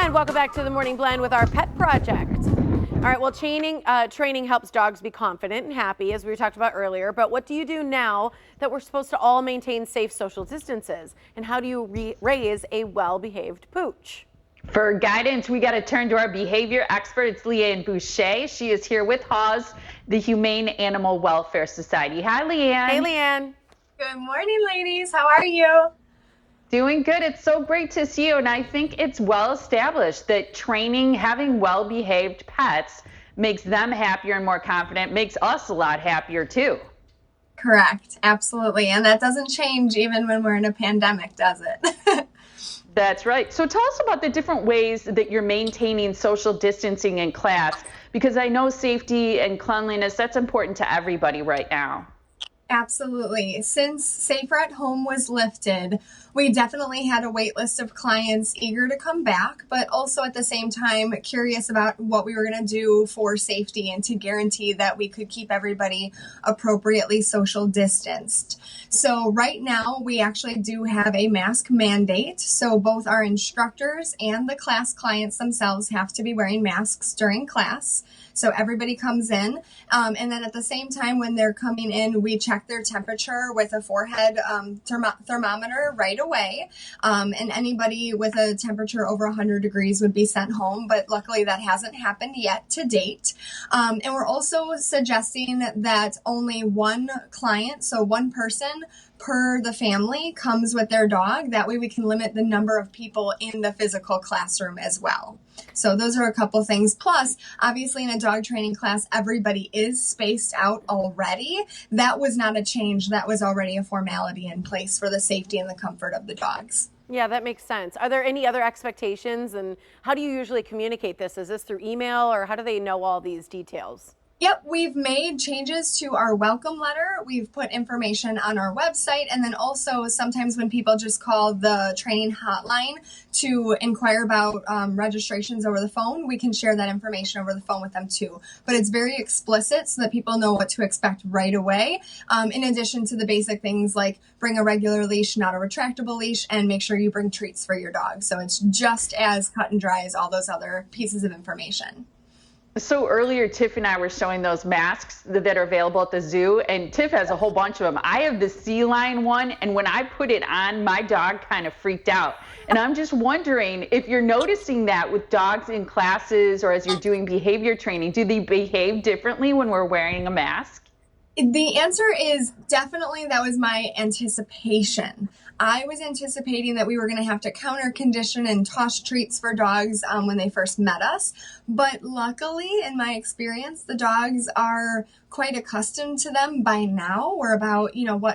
And welcome back to the Morning Blend with our pet project. All right, well, training helps dogs be confident and happy, as we talked about earlier. But what do you do now that we're supposed to all maintain safe social distances? And how do you raise a well-behaved pooch? For guidance, we got to turn to our behavior expert. It's Leann Boucha. She is here with HAWS, the Humane Animal Welfare Society. Hi, Leann. Hey, Leann. Good morning, ladies. How are you? Doing good. It's so great to see you. And I think it's well established that training, having well-behaved pets makes them happier and more confident, makes us a lot happier too. Correct. Absolutely. And that doesn't change even when we're in a pandemic, does it? That's right. So tell us about the different ways that you're maintaining social distancing in class, because I know safety and cleanliness, that's important to everybody right now. Absolutely. Since Safer at Home was lifted, we definitely had a wait list of clients eager to come back, but also at the same time curious about what we were going to do for safety and to guarantee that we could keep everybody appropriately social distanced. So right now we actually do have a mask mandate. So both our instructors and the class clients themselves have to be wearing masks during class. So everybody comes in, and then at the same time when they're coming in, we check their temperature with a forehead thermometer right away. And anybody with a temperature over 100 degrees would be sent home, but luckily that hasn't happened yet to date. And we're also suggesting that only one client, so one person per the family, comes with their dog. That way we can limit the number of people in the physical classroom as well. So those are a couple things. Plus, obviously in a dog training class, everybody is spaced out already. That was not a change. That was already a formality in place for the safety and the comfort of the dogs. Yeah, that makes sense. Are there any other expectations, and how do you usually communicate this? Is this through email, or how do they know all these details? Yep, we've made changes to our welcome letter. We've put information on our website, and then also sometimes when people just call the training hotline to inquire about registrations over the phone, we can share that information over the phone with them too. But it's very explicit so that people know what to expect right away, in addition to the basic things like bring a regular leash, not a retractable leash, and make sure you bring treats for your dog. So it's just as cut and dry as all those other pieces of information. So earlier, Tiff and I were showing those masks that are available at the zoo, and Tiff has a whole bunch of them. I have the sea lion one, and when I put it on, my dog kind of freaked out. And I'm just wondering if you're noticing that with dogs in classes or as you're doing behavior training, do they behave differently when we're wearing a mask? The answer is definitely that was my anticipation. I was anticipating that we were going to have to counter condition and toss treats for dogs when they first met us. But luckily, in my experience, the dogs are quite accustomed to them by now. We're about,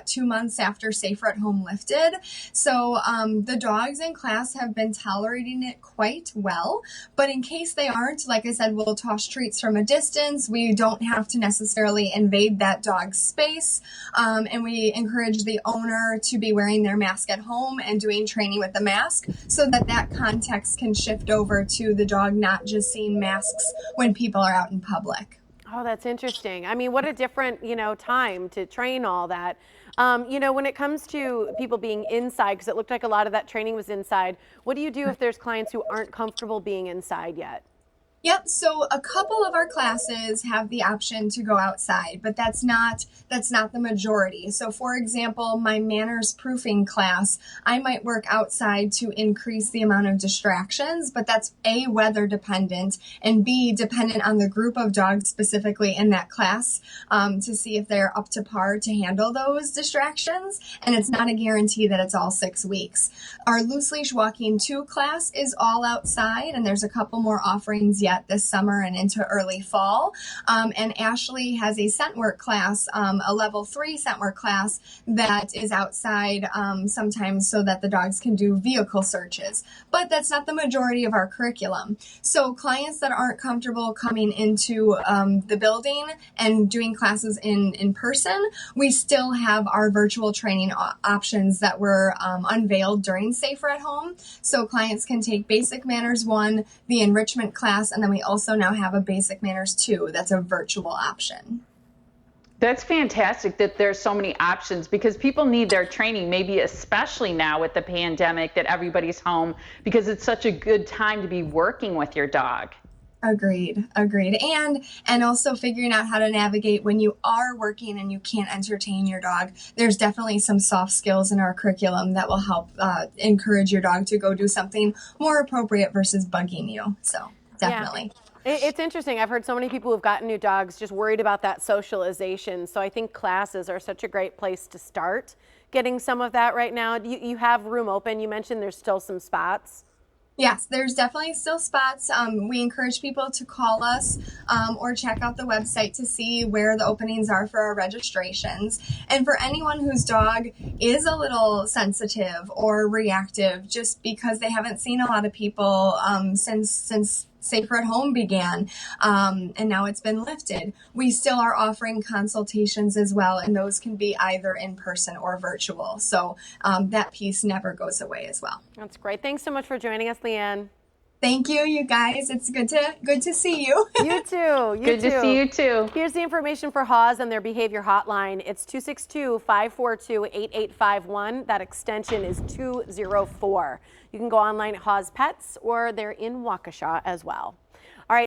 2 months after Safer at Home lifted. So the dogs in class have been tolerating it quite well. But in case they aren't, like I said, we'll toss treats from a distance. We don't have to necessarily invade that dog's space. And we encourage the owner to be wearing their mask at home and doing training with the mask so that context can shift over to the dog not just seeing masks when people are out in public. Oh, that's interesting. I mean, what a different, time to train all that. When it comes to people being inside, because it looked like a lot of that training was inside, what do you do if there's clients who aren't comfortable being inside yet? Yep. So a couple of our classes have the option to go outside, but that's not the majority. So for example, my manners proofing class, I might work outside to increase the amount of distractions, but that's A, weather dependent, and B, dependent on the group of dogs specifically in that class, to see if they're up to par to handle those distractions. And it's not a guarantee that it's all 6 weeks. Our loose leash walking 2 class is all outside, and there's a couple more offerings yet this summer and into early fall. And Ashley has a scent work class, a level 3 scent work class that is outside sometimes so that the dogs can do vehicle searches. But that's not the majority of our curriculum. So clients that aren't comfortable coming into the building and doing classes in person, we still have our virtual training options that were unveiled during Safer at Home. So clients can take Basic Manners 1, the enrichment class, and then we also now have a Basic Manners 2 that's a virtual option. That's fantastic that there's so many options because people need their training, maybe especially now with the pandemic that everybody's home, because it's such a good time to be working with your dog. Agreed. And also figuring out how to navigate when you are working and you can't entertain your dog. There's definitely some soft skills in our curriculum that will help encourage your dog to go do something more appropriate versus bugging you. So definitely. Yeah. It's interesting. I've heard so many people who've gotten new dogs just worried about that socialization. So I think classes are such a great place to start getting some of that right now. You have room open. You mentioned there's still some spots. Yes, there's definitely still spots. We encourage people to call us or check out the website to see where the openings are for our registrations. And for anyone whose dog is a little sensitive or reactive, just because they haven't seen a lot of people since Safer at Home began, and now it's been lifted. We still are offering consultations as well, and those can be either in person or virtual. So that piece never goes away as well. That's great. Thanks so much for joining us, Leann. Thank you guys. It's good to see you. You too. Good to see you too. Here's the information for HAWS and their behavior hotline. It's 262-542-8851. That extension is 204. You can go online at HAWS Pets, or they're in Waukesha as well.